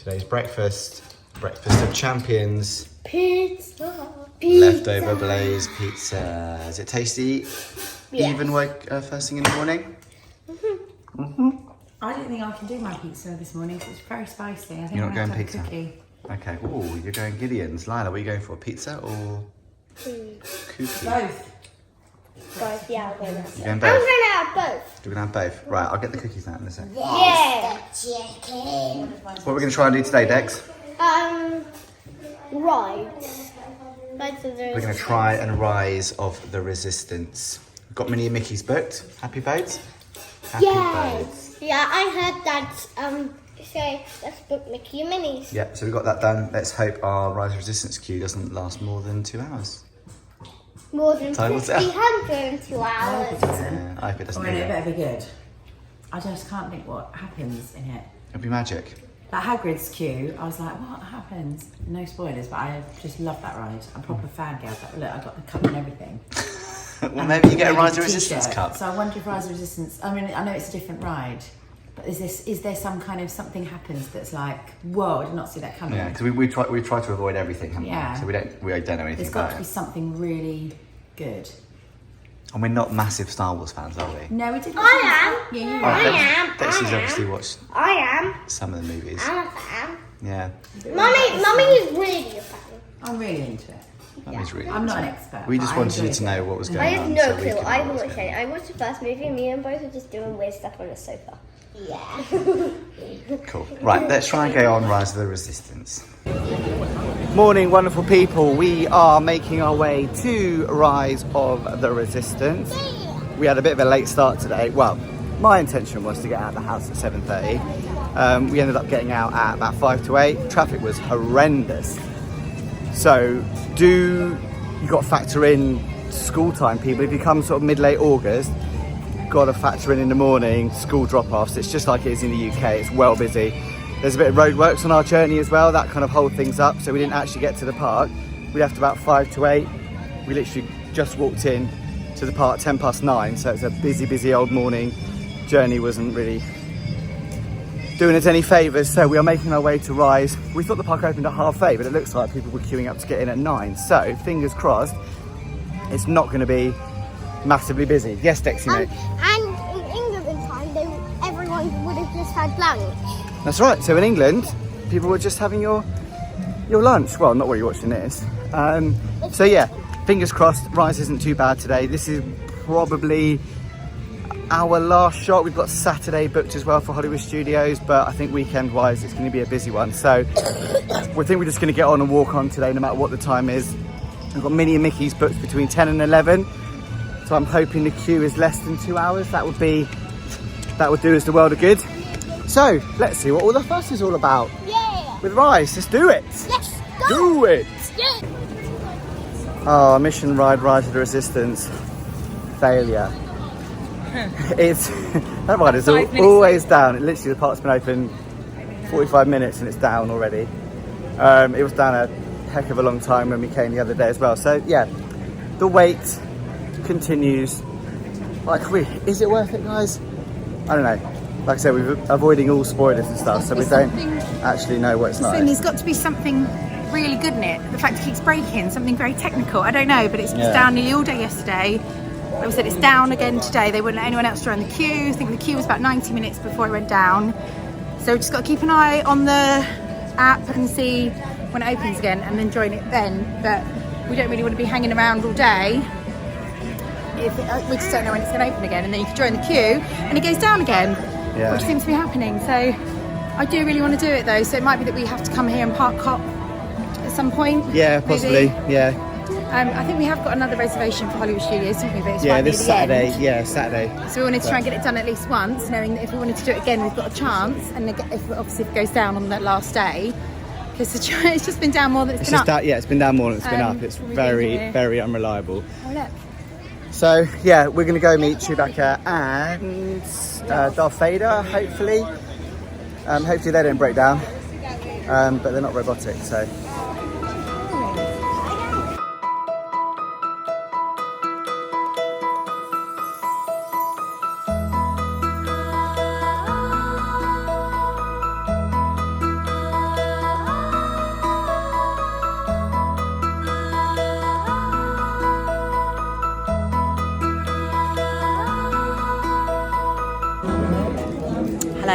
Today's breakfast of champions. Pizza. Leftover blaze pizza. Is it tasty? Yes. Even first thing in the morning? I don't think I can do my pizza this morning because it's very spicy. I think You're I'm not going have pizza? a cookie. Okay. Oh, you're going Gideon's. Lila, what are you going for? Pizza or cookie? Both. Both, yeah, I'm going to have You're going both. I'm both? going to have both. You're going to have both? Right, I'll get the cookies out in a second. Yeah. What are we going to try and do today, Dex? Rides. We're going to try and rise of the resistance. We've got Minnie and Mickey's booked. Happy boats? Happy boats. Yeah, I heard that, say, let's book Mickey and Minnie's. Yeah, so we got that done. Let's hope our rise of resistance queue doesn't last more than 2 hours. More than Time will tell. 302 hours. Yeah, I hope it doesn't I mean, do it that. better be good. I just can't think what happens in it. It'll be magic. That Hagrid's queue, I was like, what happens? No spoilers, but I just love that ride. I'm proper fangirl. But look, I got the cup and everything. Well, maybe you get a Maybe rise the of resistance t-shirt. cup. So I wonder if rise of resistance. I mean, I know it's a different ride, but is there some kind of something happens that's like, whoa, I did not see that coming. Yeah, because we try to avoid everything, haven't Yeah. we? So we don't know anything There's got about to be it. something really good. And we're not massive Star Wars fans, are we? No, we didn't. I Yeah, you am. were. I am. Dexy's I am. obviously watched I am. some of the movies. I'm a fan. Yeah, Mummy is really a fan. I'm really into it. Mummy's really. I'm not into an it. expert. We but just I wanted you enjoyed to it. know what was going I on. have no so we clue. can I know haven't what's watched going it. on. I watched the first movie and me and both were just doing weird stuff on the sofa. Yeah. Cool. Right, let's try and go on Rise of the Resistance. Morning, wonderful people. We are making our way to Rise of the Resistance. We had a bit of a late start today. Well, my intention was to get out of the house at 7:30. We ended up getting out at about 5 to 8. Traffic was horrendous. So you got to factor in school time, people. If you come sort of mid-late August, got to factor in the morning, school drop-offs. It's just like it is in the UK. It's well busy. There's a bit of roadworks on our journey as well. That kind of hold things up. So we didn't actually get to the park. We left about 5 to 8. We literally just walked in to the park 9:10. So it's a busy old morning. Journey wasn't really doing us any favours. So we are making our way to Rise. We thought the park opened at 8:30, but it looks like people were queuing up to get in at 9. So fingers crossed, it's not going to be massively busy. Yes, Dexy, mate. And in England time, everyone would have just had lunch. That's right. So in England, people were just having your lunch. Well, not where you're watching this. So yeah, fingers crossed. Rise isn't too bad today. This is probably our last shot. We've got Saturday booked as well for Hollywood Studios, but I think weekend-wise, it's going to be a busy one. So we think we're just going to get on and walk on today, no matter what the time is. We've got Minnie and Mickey's booked between 10 and 11. So I'm hoping the queue is less than 2 hours. That would do us the world of good. So let's see what all the fuss is all about. Yeah. With Rise, let's do it. Let's go. Do it. Yeah. Oh, mission ride, Rise of the Resistance, failure. It's that ride is always down. It literally, the park's been open 45 minutes and it's down already. It was down a heck of a long time when we came the other day as well. So yeah, the wait continues. Is it worth it, guys? I don't know. Like I said, we're avoiding all spoilers and stuff, so we don't actually know what it's like. There's got to be something really good in it. The fact it keeps breaking, something very technical. I don't know, but it's down nearly all day yesterday. Like we said, it's down again today. They wouldn't let anyone else join the queue. I think the queue was about 90 minutes before it went down. So we've just got to keep an eye on the app and see when it opens again and then join it then. But we don't really want to be hanging around all day. We just don't know when it's going to open again, and then you can join the queue and it goes down again, which seems to be happening. So I do really want to do it though, so it might be that we have to come here and park cop at some point. Yeah, possibly. Maybe. Yeah. I think we have got another reservation for Hollywood Studios, haven't we? But it's Yeah, right near this the Saturday. end. Yeah, Saturday. So we wanted to try and get it done at least once, knowing that if we wanted to do it again, we've got a chance. And if it goes down on that last day, because it's just been down more than it's been up. It's been down more than it's been up. It's really very, very unreliable. Oh, look. So yeah, we're gonna go meet Chewbacca and Darth Vader. Hopefully, hopefully they don't break down, but they're not robotic, so.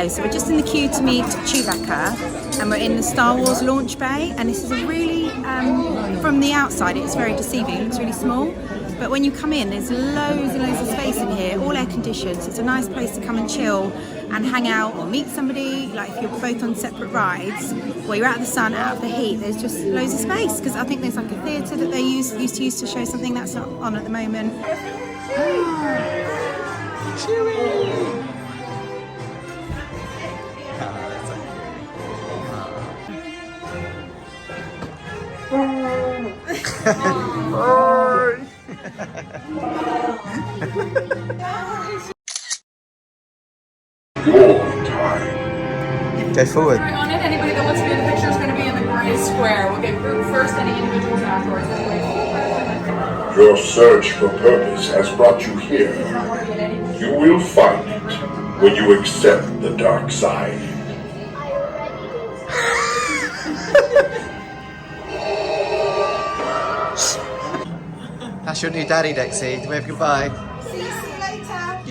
Hello, so we're just in the queue to meet Chewbacca, and we're in the Star Wars launch bay, and this is a really, from the outside it's very deceiving, it looks really small, but when you come in there's loads and loads of space in here, all air conditioned, so it's a nice place to come and chill and hang out or meet somebody, like if you're both on separate rides, or you're out of the sun, out of the heat, there's just loads of space, because I think there's like a theatre that they used to use to show something that's not on at the moment. Go forward. Right on it. Anybody that wants to be in the picture is going to be in the gray square. We'll get group first, any individuals afterwards. Your search for purpose has brought you here. You will find it when you accept the dark side. That's your new daddy, Dexy. Wave goodbye. See you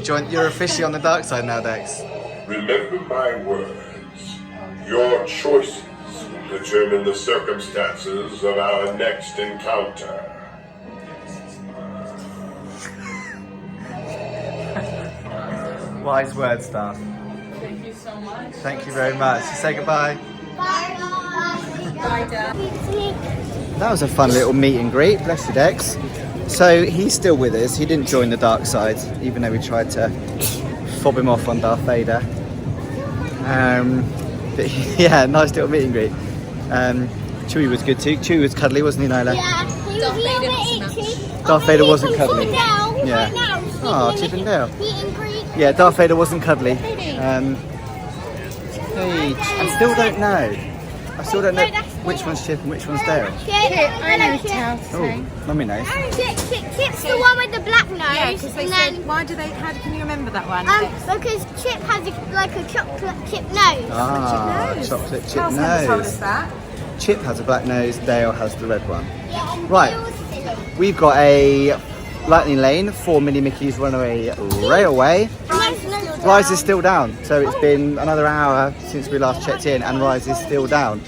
later. You're officially on the dark side now, Dex. Remember my words. Your choices will determine the circumstances of our next encounter. Wise words, staff. Thank you so much. Thank you very much. Say goodbye. Bye. Bye, Dad. That was a fun little meet and greet. Bless you, Dex. So he's still with us. He didn't join the dark side, even though we tried to fob him off on Darth Vader. But yeah, nice little meet and greet. Chewie was good too. Chewie was cuddly, wasn't he, Nyla? Yeah, he was a little bit itchy. Darth Vader wasn't cuddly. Yeah. Yeah. Right now, Oh, Chip and Dale. meet and greet. Yeah, Darth Vader wasn't cuddly. Hey, I still don't know. I still don't know which one's Chip and which one's Dale. I know Chip. Oh, Mummy knows. Chip's the one with the black nose. Yeah, because they and said, then, why do they, how can you remember that one? because Chip has like a chocolate chip nose. Ah, nose. chocolate chip Charles never told us nose. that. Chip has a black nose, Dale has the red one. Yeah, and Right. Bill's silly. We've got a Lightning Lane for Mini Mickey's Runaway Railway. Rise is still down, so it's been another hour since we last checked in and Rise is still down.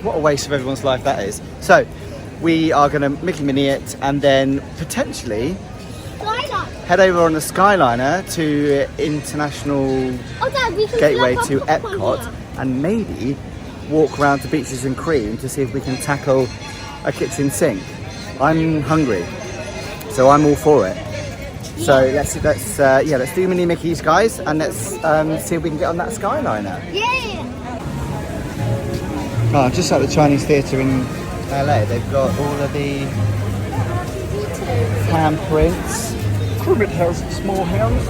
What a waste of everyone's life that is. So we are going to Mickey Mini it and then potentially Skyliner. head over on the Skyliner to International Oh, Dad, we can Gateway slap to our popcorn Epcot here. and maybe walk around to Beaches and Cream to see if we can tackle a kitchen sink. I'm hungry, so I'm all for it. So let's do Mini Mickey's, guys, and let's see if we can get on that Skyliner. Yeah. Oh, just like the Chinese Theatre in LA, they've got all of the handprints. Cribbit House, small house.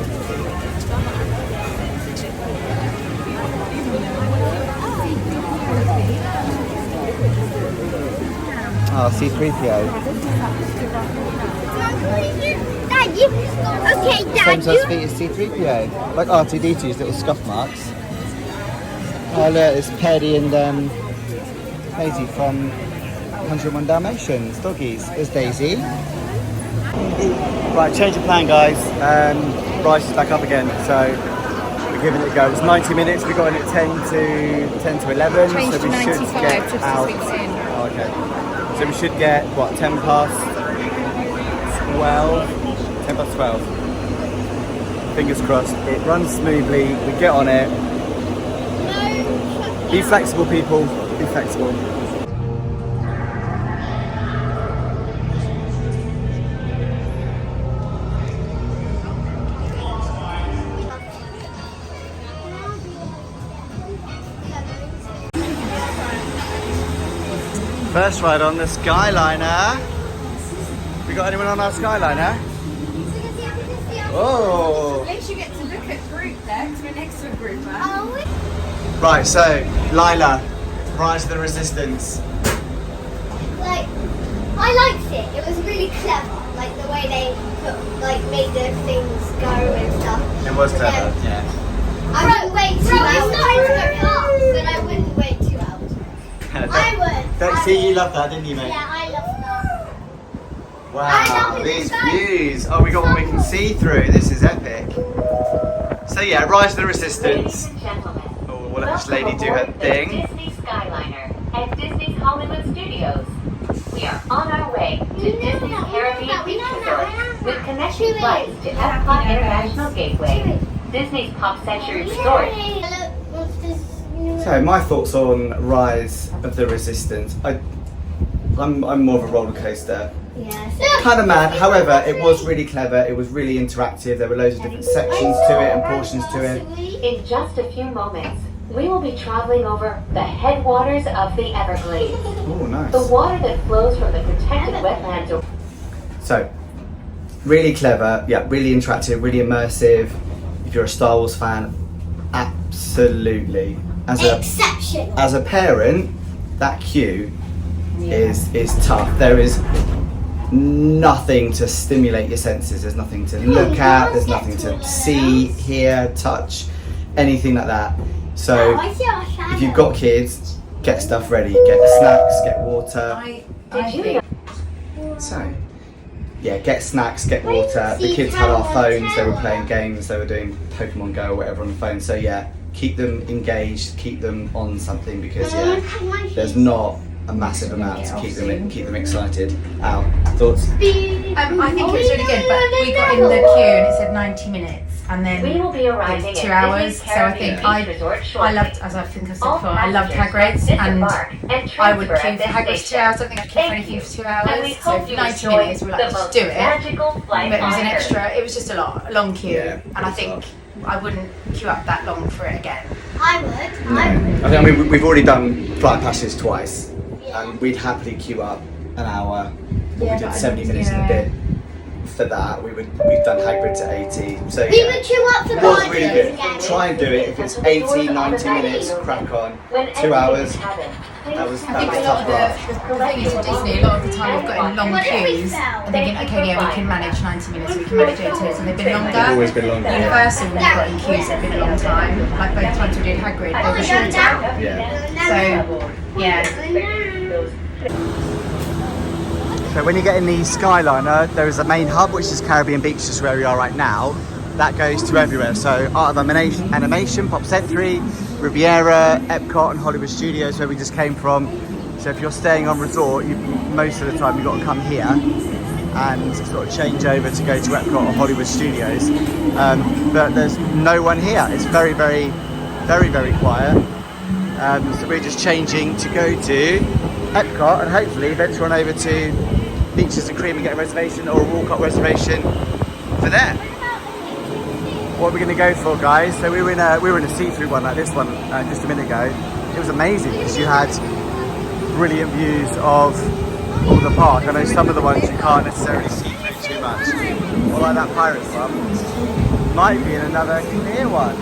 Oh, C-3PO. Dad, you. Okay, Same Dad, size you. feet as C-3PO. Like R2-D2's little scuff marks. Oh look, it's Paddy and Daisy from 101 Dalmatians, doggies. There's Daisy. Right, change of plan, guys. Rice is back up again, so we're giving it a go. It's 90 minutes. We got in at 10 to 11, Changed so to we should 95 get just as out. we was in. Oh, okay. So we should get what 10 past 12. 10 past 12. Fingers crossed. It runs smoothly. We get on it. Be flexible, people. Be flexible. First ride on the Skyliner. We got anyone on our Skyliner? Oh! At least you get to look at group there, because we're next to a group. Right, so Lila, Rise of the Resistance. Like, I liked it. It was really clever. Like the way they made the things go and stuff. It was clever, yeah. I wouldn't wait 2 hours. It's very fast, but I wouldn't wait 2 hours. I would. Dexy, you loved that, didn't you, mate? Yeah, I love that. Wow, I love it these so much. views. Oh, we got one we can see through. This is epic. So yeah, Rise of the Resistance. Ladies and gentlemen, Oh, we'll let this lady do her welcome aboard the thing. Disney Skyliner at Disney's Hollywood Studios. We are on our way to Disney's Caribbean Beach Resort with connecting flights to Epcot International Gateway, Disney's Pop Century Resort. So my thoughts on Rise of the Resistance. I'm more of a roller coaster kind of man. However, it was really clever. It was really interactive. There were loads of different sections to it and portions to it. In just a few moments, we will be traveling over the headwaters of the Everglades. Oh, nice. The water that flows from the protected wetlands. So, really clever. Yeah, really interactive, really immersive. If you're a Star Wars fan, absolutely. Exceptional. As a parent, that queue is tough. There is nothing to stimulate your senses. There's nothing to look at. There's nothing to see, hear, touch, anything like that. So if you've got kids, get stuff ready. Get snacks, get water. So yeah, get snacks, get water. The kids had our phones. They were playing games. They were doing Pokemon Go or whatever on the phone. So yeah, keep them engaged. Keep them on something because there's not a massive amount to keep them excited. Al, thoughts? I think it was really good, but we got in the queue and it said 90 minutes, and then We will be arriving it's 2 at hours. Disney's So I Caribbean think Beach Resort I shortly. loved, as I think I said All before, I loved passengers Hagrid's, and disembark and I would transfer queue at for this Hagrid's 2 hours. I don't think I'd queue for Thank anything you. for 2 And we hours. So hope you 90 enjoy minutes, we were like, the just most do it. magical flight But it was on an Earth. extra. It was just a long queue, Yeah, and I it's a lot. think I wouldn't queue up that long for it again. I would. I mean, we've already done Flight Passes twice, and we'd happily queue up an hour. We Yeah, did but 70 minutes in a bit for that. We've done Hagrid's at 80. So We yeah, would chew up the it was bodies really good. again. Try and do it. If it's 80, 90 minutes, crack on. 2 hours. That was I think a lot tough of for us. the thing is with Disney, a lot of the time we've got in long queues and thinking, okay, yeah, we can manage 90 minutes, we can manage 80 minutes, and they've been longer. They've always been longer. Yeah. Universal, we've got in queues that have been a long time. Like both times we did Hagrid, they were shorter. Yeah. So, yeah. So when you get in the Skyliner, there is a main hub, which is Caribbean Beach, just where we are right now. That goes to everywhere. So Art of Animation, Pop Century, Riviera, Epcot and Hollywood Studios, where we just came from. So if you're staying on resort, most of the time you've got to come here and sort of change over to go to Epcot or Hollywood Studios. But there's no one here. It's very, very, very, very quiet. So we're just changing to go to Epcot and hopefully venture on over to Beaches and Cream and get a reservation or a Walcott reservation for there. What we're going to go for, guys? So we were in a see-through one like this one just a minute ago. It was amazing because you had brilliant views of all the park. I know some of the ones you can't necessarily see through too much. Or like that Pirates one. Might be in another clear one.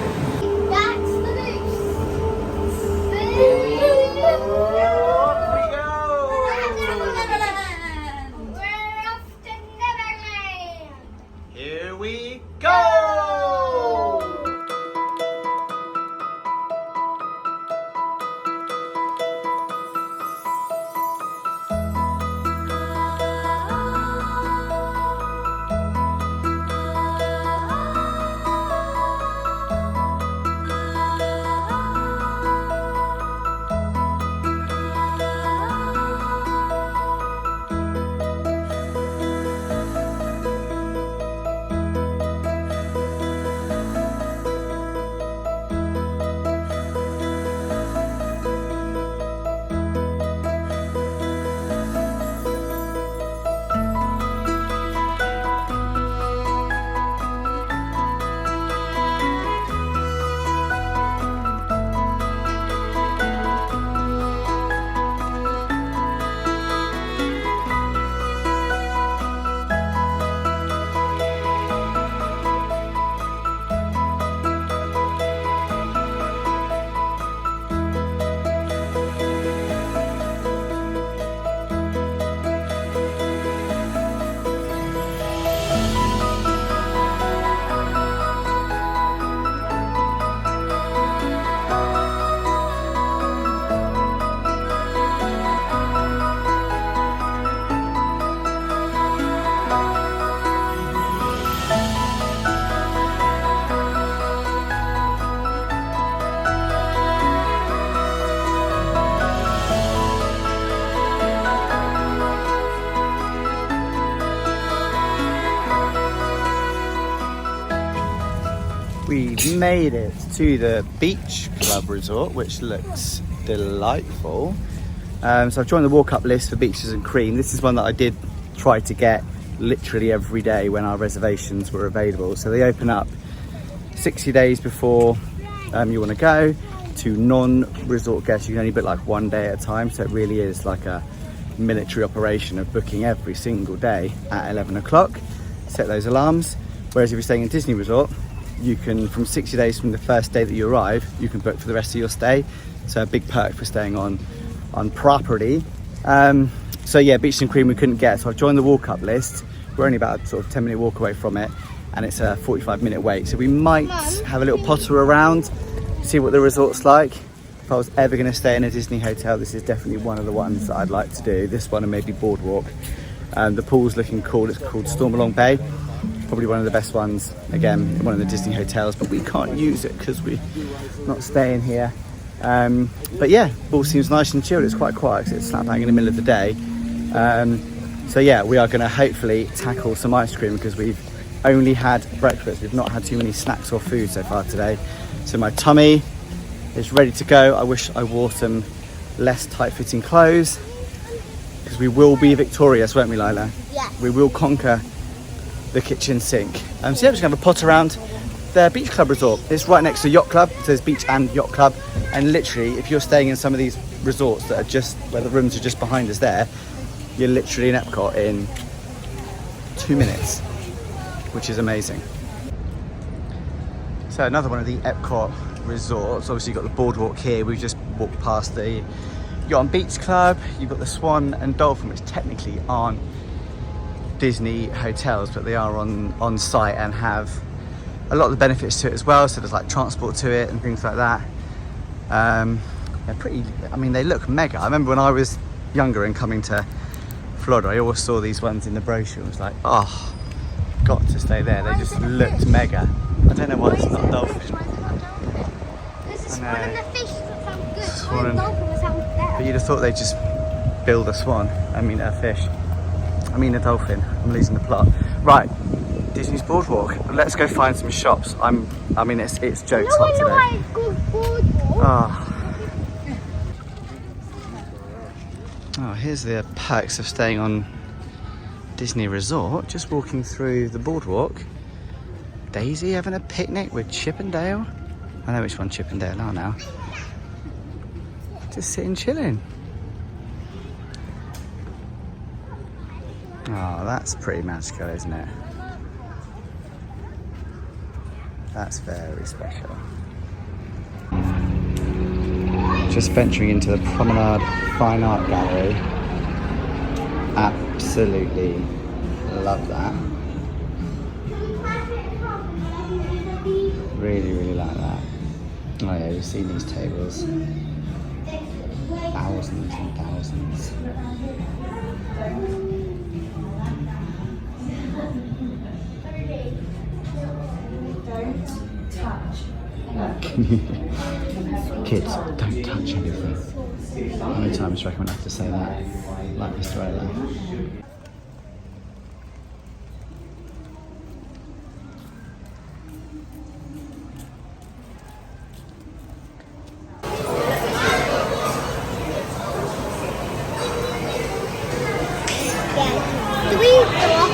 That's the We're off to Neverland. Here we go! made it to the Beach Club resort, which looks delightful. So I've joined the walk-up list for Beaches and Cream. This is one that I did try to get literally every day when our reservations were available. So they open up 60 days before you want to go. To non-resort guests, you can only book like 1 day at a time. So it really is like a military operation of booking every single day at 11 o'clock. Set those alarms. Whereas if you're staying in Disney Resort, you can, from 60 days from the first day that you arrive, you can book for the rest of your stay. So a big perk for staying on property. So yeah, Beaches and Cream we couldn't get. So I've joined the walk-up list. We're only about a sort of 10-minute walk away from it, and it's a 45-minute wait. So we might have a little potter around, see what the resort's like. If I was ever going to stay in a Disney hotel, this is definitely one of the ones that I'd like to do. This one and maybe Boardwalk. The pool's looking cool. It's called Stormalong Bay. Probably one of the best ones, again, one of the Disney hotels, but we can't use it because we're not staying here. But yeah, pool seems nice and chilled. It's quite quiet because it's slap bang in the middle of the day. So yeah, we are going to hopefully tackle some ice cream because we've only had breakfast. We've not had too many snacks or food so far today. So my tummy is ready to go. I wish I wore some less tight-fitting clothes because we will be victorious, won't we, Lila? Yeah. We will conquer the kitchen sink. So yeah, I'm just going to have a pot around the Beach Club resort. It's right next to Yacht Club, so there's beach and yacht club. And literally, if you're staying in some of these resorts that are just where the rooms are just behind us there, you're literally in Epcot in 2 minutes, which is amazing. So another one of the Epcot resorts. Obviously, you've got the Boardwalk here. We've just walked past the Yacht and Beach Club. You've got the Swan and Dolphin, which technically aren't Disney hotels, but they are on site and have a lot of the benefits to it as well. So there's like transport to it and things like that. They're pretty, I mean, they look mega. I remember when I was younger and coming to Florida, I always saw these ones in the brochure. It was like, oh, got to stay there. They just looked mega. I don't know why it's not a dolphin. There's a swan and a fish that sounds good. Swan and- The dolphin was out there. But you'd have thought they'd just build a swan. A fish. A dolphin. I'm losing the plot. Right, Disney's Boardwalk. Let's go find some shops. It's jokes hot today. No, it's called Boardwalk. Oh, here's the perks of staying on Disney Resort. Just walking through the Boardwalk. Daisy having a picnic with Chip and Dale. I know which one Chip and Dale are now. Just sitting chilling. Oh, that's pretty magical, isn't it? That's very special. Just venturing into the Promenade Fine Art Gallery. Absolutely love that. Really, really like that. Oh yeah, you've seen these tables. Thousands and thousands. Kids, don't touch anything. How many times do I reckon I have to say that? Like Mr. Ola. Do we go off?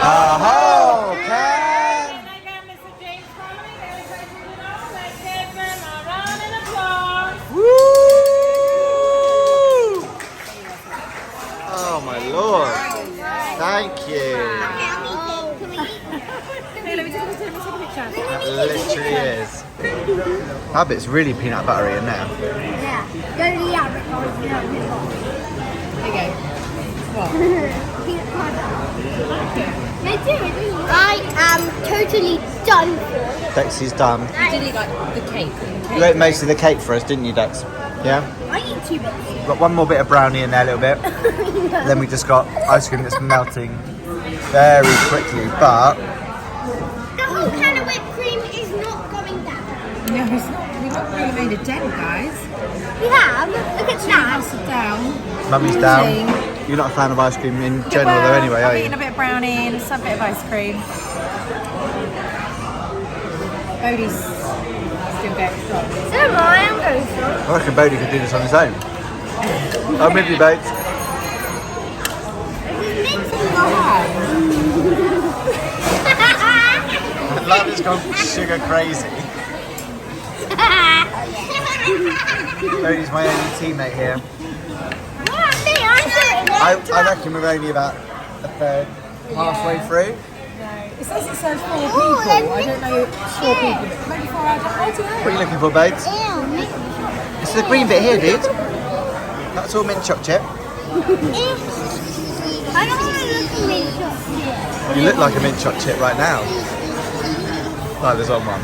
Oh, can! Woo! Oh my lord! Thank you. It literally is. That bit's really peanut buttery in there. Yeah. Go to the average. There you go. Peanut butter. I am totally done for. Dexy's done. You did eat like the cake. You ate most of the cake for us, didn't you, Dex? Yeah? I eat 2 bits. Got one more bit of brownie in there, a little bit. Then we just got ice cream that's melting very quickly, but The whole can of whipped cream is not going down. No, it's not. We're not really made a dent, guys. We have. Look at that. Sit down. Mummy's down. You're not a fan of ice cream in general, though, anyway, are I'm you? eating a bit of brownie and some bit of ice cream. Bodhi's still going strong. So am I. I'm going strong. I reckon Bodhi could do this on his own. I'm with you, Boats. Love has gone sugar crazy. Bodhi's my only teammate here. I reckon we're only about a third, halfway through. It says it says 4 people. I don't know 4 people. Maybe 4 adults. What are you looking for, Boats? It's the green bit here, dude. That's all mint choc chip. I don't want to look at mint chocolate. You look like a mint choc chip right now. Like there's on one.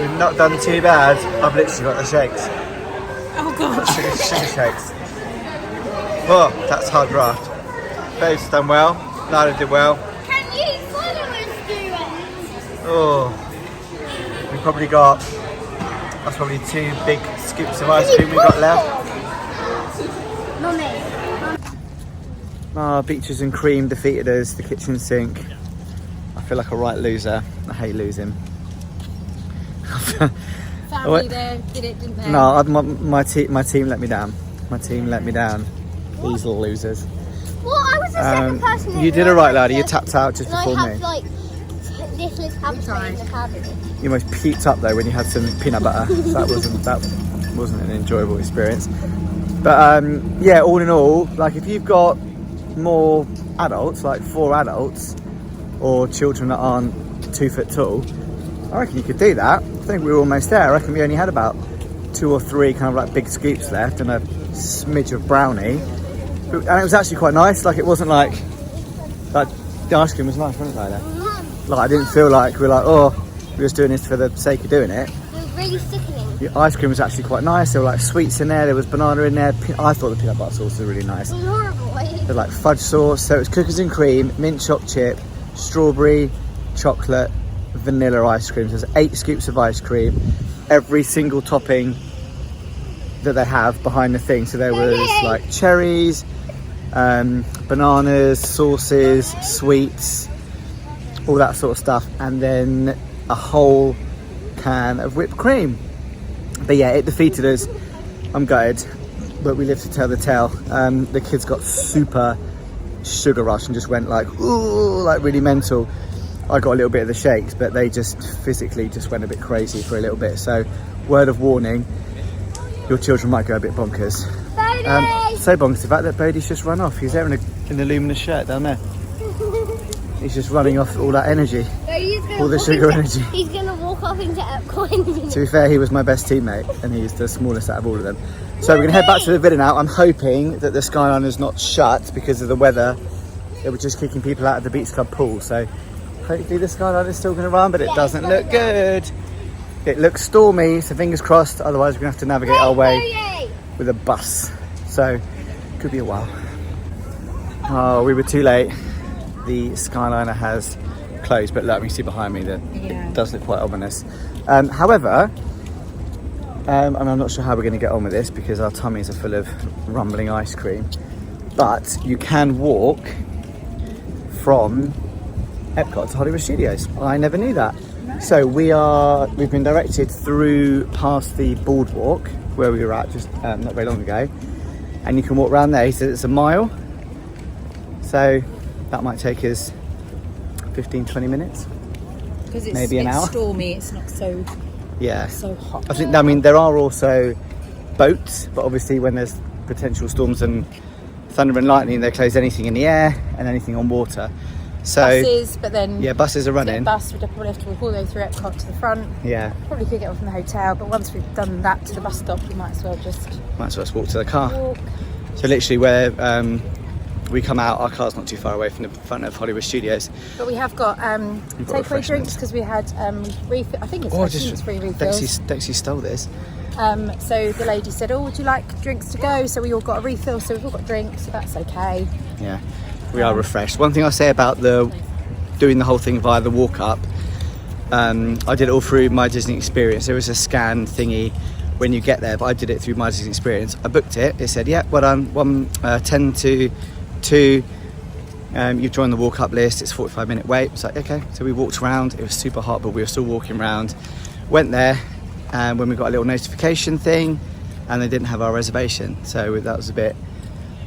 We've not done too bad. I've literally got the shakes. Oh god. Sugar shakes. Oh, that's hard graft. Dave's done well. Lila did well. Can you followers do it? Oh, we probably got. That's probably 2 big scoops of ice cream we got left. Mummy. Beaches and cream defeated us. The kitchen sink. I feel like a right loser. I hate losing. Family there did it, didn't they? No, my team let me down. My team let me down. These little losers. Well, I was the second person. You did alright, laddie. You tapped out just before I me. have like this little cabinet in the cabinet. You almost peaked up though when you had some peanut butter. That wasn't an enjoyable experience. But yeah, all in all, like if you've got more adults, like 4 adults, or children that aren't 2 foot tall, I reckon you could do that. I think we were almost there. I reckon we only had about 2 or 3 kind of like big scoops left and a smidge of brownie. And it was actually quite nice. Like it wasn't like the ice cream was nice, wasn't it, Lila? Like I didn't feel like we're like, oh, we're just doing this for the sake of doing it. It was really sickening. The ice cream was actually quite nice. There were like sweets in there. There was banana in there. I thought the peanut butter sauce was really nice. It was horrible. They're like fudge sauce. So it was cookies and cream, mint choc chip, strawberry, chocolate, vanilla ice cream. So there's 8 scoops of ice cream. Every single topping that they have behind the thing. So there was like cherries, bananas, sauces, sweets, all that sort of stuff, and then a whole can of whipped cream. But yeah, it defeated us. I'm gutted, but we live to tell the tale. The kids got super sugar rush and just went like, ooh, like really mental. I got a little bit of the shakes, but they just physically just went a bit crazy for a little bit. So word of warning, your children might go a bit bonkers. So bonkers, the fact that Bodhi's just run off. He's there in a luminous shirt down there. He's just running off all that energy, all the sugar energy. He's going to walk off into Epcot in a minute. To be fair, he was my best teammate and he's the smallest out of all of them. So we're going to head back to the villa now. I'm hoping that the Skyliner's not shut because of the weather. It was just kicking people out of the Beachclub pool. So hopefully the Skyliner's still going to run, but it doesn't look good. It looks stormy, so fingers crossed. Otherwise, we're going to have to navigate our way with a bus. So could be a while. Oh, we were too late. The Skyliner has closed, but look, you see behind me that it does look quite ominous. However, and I'm not sure how we're going to get on with this because our tummies are full of rumbling ice cream, but you can walk from Epcot to Hollywood Studios. I never knew that. So we've been directed through past the Boardwalk where we were at just not very long ago, and you can walk around there. He said it's a mile, so that might take us 15-20 minutes, because maybe an hour. It's stormy, it's not so hot. I mean there are also boats, but obviously when there's potential storms and thunder and lightning, they close anything in the air and anything on water. So buses, but then buses are running. Bus, we'd probably have to walk all the way through Epcot to the front. Probably could get off from the hotel, but once we've done that to the bus stop, we might as well just walk to the car. So literally where we come out, our car's not too far away from the front of Hollywood Studios. But we have got takeaway drinks because we had refill. I think it's free refills. Dexy stole this. So the lady said, "Oh, would you like drinks to go?" So we all got a refill. So we've all got drinks. So that's okay. Yeah, we are refreshed. One thing I say about doing the whole thing via the walk up, I did it all through My Disney Experience. There was a scan thingy when you get there, but I did it through My Disney Experience. I booked it. It said, yeah, well done, 10 to 2. You've joined the walk-up list. It's a 45-minute wait. It's like, okay. So we walked around. It was super hot, but we were still walking around. Went there, and when we got a little notification thing, and they didn't have our reservation. So that was a bit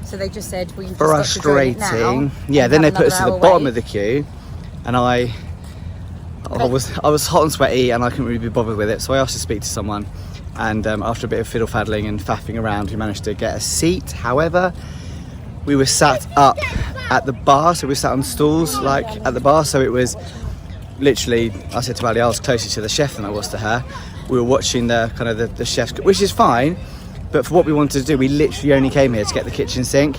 So they just said, well, you've frustrating. Just got to join it now, yeah, then they put us to the bottom wait. of the queue, and I was hot and sweaty, and I couldn't really be bothered with it. So I asked to speak to someone, and after a bit of fiddle faddling and faffing around, we managed to get a seat. However, we were sat up at the bar, so we sat on stools like at the bar. So it was literally, I said to Ali, I was closer to the chef than I was to her. We were watching the kind of the chef's, which is fine, but for what we wanted to do, we literally only came here to get the kitchen sink,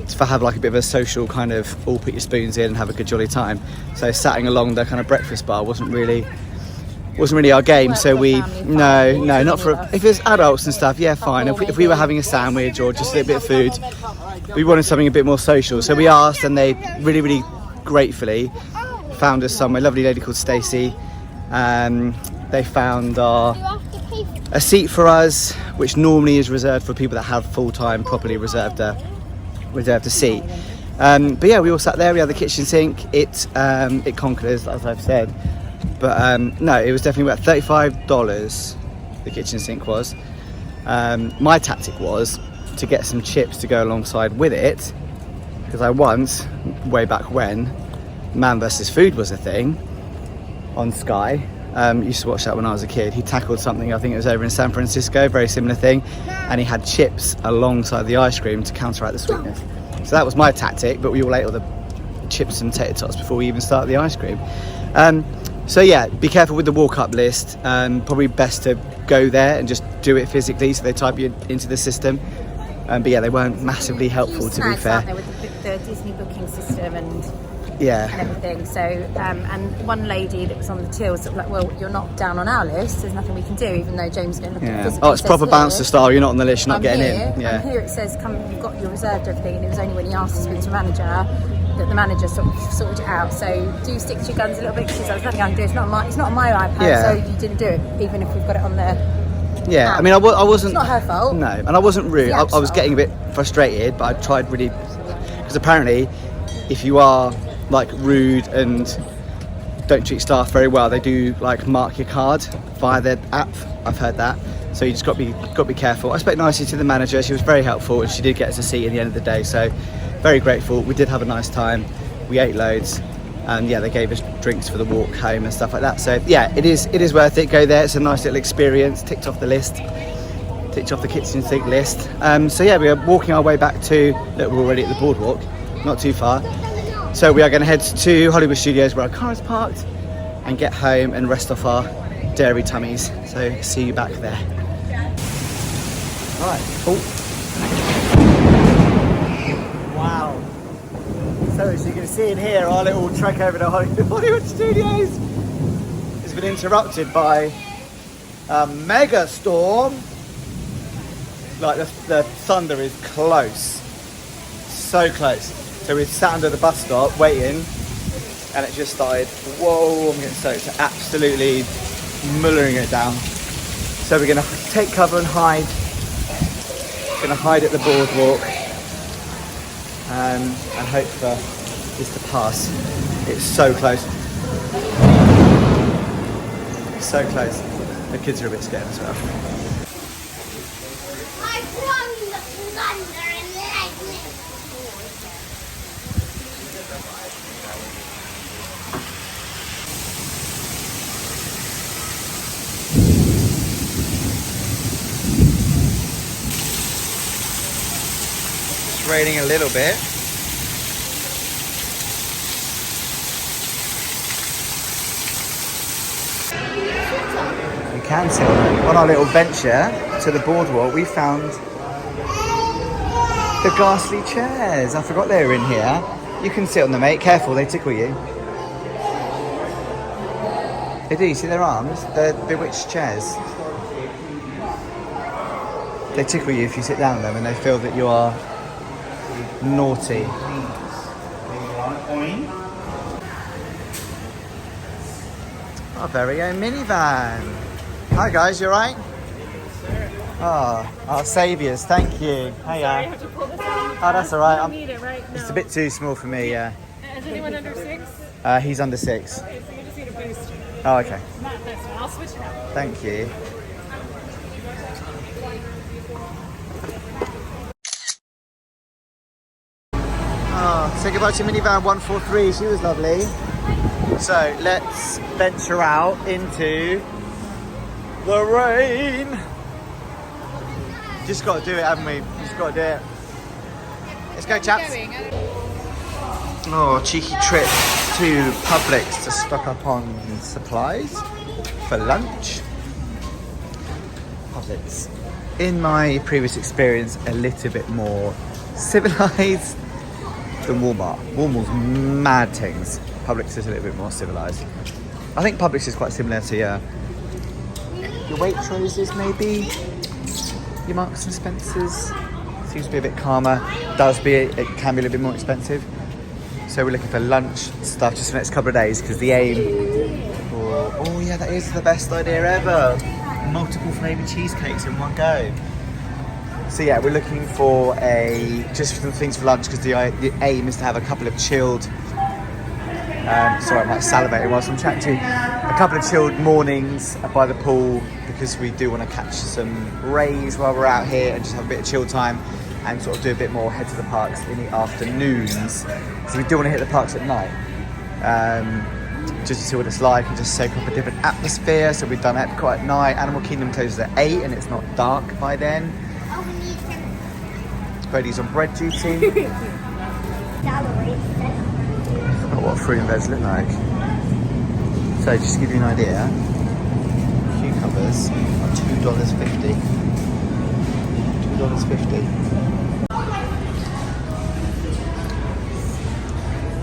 to have like a bit of a social kind of all put your spoons in and have a good jolly time. So sitting along the kind of breakfast bar wasn't really our game. So we no, not for if it's adults and stuff, yeah, fine. If we were having a sandwich or just a little bit of food, we wanted something a bit more social. So we asked, and they really gratefully found us somewhere. A lovely lady called Stacey. They found a seat for us, which normally is reserved for people that have full-time properly reserved a seat. But yeah, we all sat there. We had the kitchen sink. It conquered us, as I've said. But no, it was definitely worth $35. The kitchen sink was. My tactic was to get some chips to go alongside with it, because I once, way back when, Man vs Food was a thing on Sky. Used to watch that when I was a kid. He tackled something, I think it was over in San Francisco, very similar thing, and he had chips alongside the ice cream to counteract the sweetness. So that was my tactic, but we all ate all the chips and tater tots before we even started the ice cream. So yeah, be careful with the walk-up list. Probably best to go there and just do it physically, so they type you into the system. But yeah, they weren't massively helpful, to be fair. Aren't they, with the Disney booking system and everything. So and one lady that was on the till was like, well, you're not down on our list, there's nothing we can do, even though James is going to look at physically. Oh, it's proper bouncer style, you're not on the list, you're not getting in. And here it says, come, you've got your reserved everything, and it was only when he asked to speak to the manager that the manager sort of sorted it out. So do stick to your guns a little bit, because there's nothing I can do. It's not on my iPad, so you didn't do it, even if we've got it on there. Yeah, I mean, I wasn't. It's not her fault. No, and I wasn't rude. I was getting a bit frustrated, but I tried really, because apparently, if you are like rude and don't treat staff very well, they do like mark your card via their app. I've heard that, so you just got to be careful. I spoke nicely to the manager. She was very helpful, and she did get us a seat at the end of the day. So very grateful. We did have a nice time. We ate loads. And yeah, they gave us drinks for the walk home and stuff like that. So yeah, it is worth it. Go there. It's a nice little experience. Ticked off the list. Ticked off the kitchen sink list. So yeah, we are walking our way back to. Look, we're already at the boardwalk, not too far. So we are going to head to Hollywood Studios, where our car is parked, and get home and rest off our dairy tummies. So see you back there. All right. Oh. Wow. So as you can see in here, our little trek over to Hollywood Studios has been interrupted by a mega storm. Like the thunder is close, so close. So we sat under the bus stop waiting, and it just started, whoa, I'm getting soaked, absolutely mullering it down. So we're gonna take cover and hide. Gonna hide at the boardwalk. And hope for this to pass. It's so close. So close. The kids are a bit scared as well. I flung the thunder and lightning. It's raining a little bit. We can sit on our little venture to the boardwalk. We found the ghastly chairs. I forgot they were in here. You can sit on them, mate. Careful, they tickle you. They do. You see their arms? They're bewitched chairs. They tickle you if you sit down on them, and they feel that you are naughty. Our very own minivan. Hi guys, you alright? Oh, our saviours, thank you. Hiya. Oh, that's alright. Need it, right? It's a bit too small for me, yeah. Is anyone under 6? He's under 6. Okay, so you just need a boost. Oh, okay. Not this one. I'll switch it out. Thank you. Oh, say goodbye to minivan 143. She was lovely. So let's venture out into the rain. Just got to do it, haven't we? Just got to do it. Let's go, chaps. Oh, cheeky trip to Publix to stock up on supplies for lunch. Publix, in my previous experience, a little bit more civilised than Walmart. Walmart's mad things. Publix is a little bit more civilised. I think Publix is quite similar to your Waitroses, maybe. Your Marks and Spencers. Seems to be a bit calmer. It can be a little bit more expensive. So we're looking for lunch stuff just for the next couple of days because the aim. Oh yeah, that is the best idea ever. Multiple flavoured cheesecakes in one go. So yeah, we're looking for just some things for lunch because the aim is to have a couple of chilled. Sorry, I'm like salivating whilst I'm chatting to you. A couple of chilled mornings by the pool because we do want to catch some rays while we're out here and just have a bit of chill time and sort of do a bit more head to the parks in the afternoons. So we do want to hit the parks at night. Just to see what it's like and just soak up a different atmosphere. So we've done Epcot at night. Animal Kingdom closes at 8 and it's not dark by then. Freddie's on bread duty. Not what fruit and veg look like. So just to give you an idea, cucumbers are $2.50. $2.50.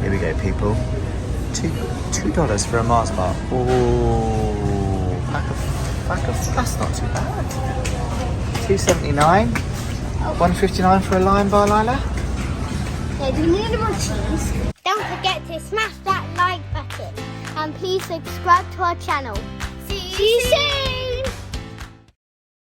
Here we go, people. $2 for a Mars bar. Oh, that's not too bad. $2.79. $1.59 for a Lion Bar, Lila. Okay, do you need more cheese? Don't forget to smash that like button and please subscribe to our channel. See you soon!